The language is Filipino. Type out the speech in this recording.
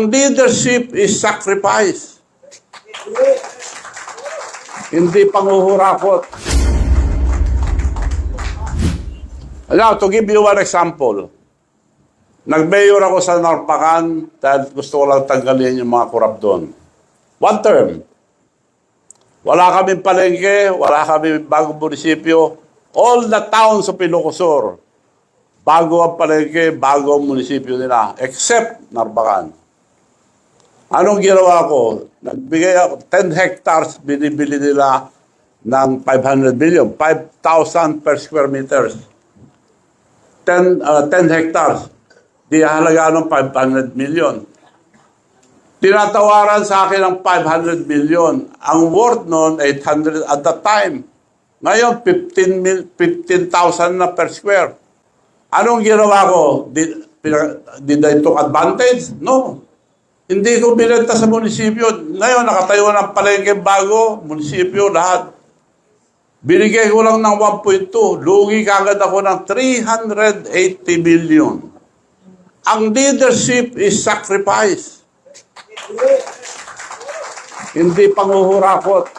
Leadership is sacrifice. Hindi panghuhurakot. Now, to give you one example, nag-mayor ako sa Narpacan dahil gusto ko lang tanggalin yung mga korap doon. One term. Wala kaming palengke, wala kaming bagong munisipyo. All the towns of Ilocosur, bago ang palengke, bago ang munisipyo nila, except Narpacan. Anong ginawa ko? Nagbigay ako, 10 hectares, binibili nila ng 500 million, 5,000 per square meters. 10 hectares, di halaga ng 500 million. Tinatawaran sa akin ng 500 million. Ang worth noon, 800 at that time. Ngayon, 15,000 na per square. Anong ginawa ko? Did I took advantage? No. Hindi ko binenta sa munisipyo. Ngayon, nakatayo ng palengke bago, munisipyo, lahat. Binigay ko lang ng 1.2. Lugi kagad ako ng 380 million. Ang leadership is sacrifice. Hindi panghuhurakot.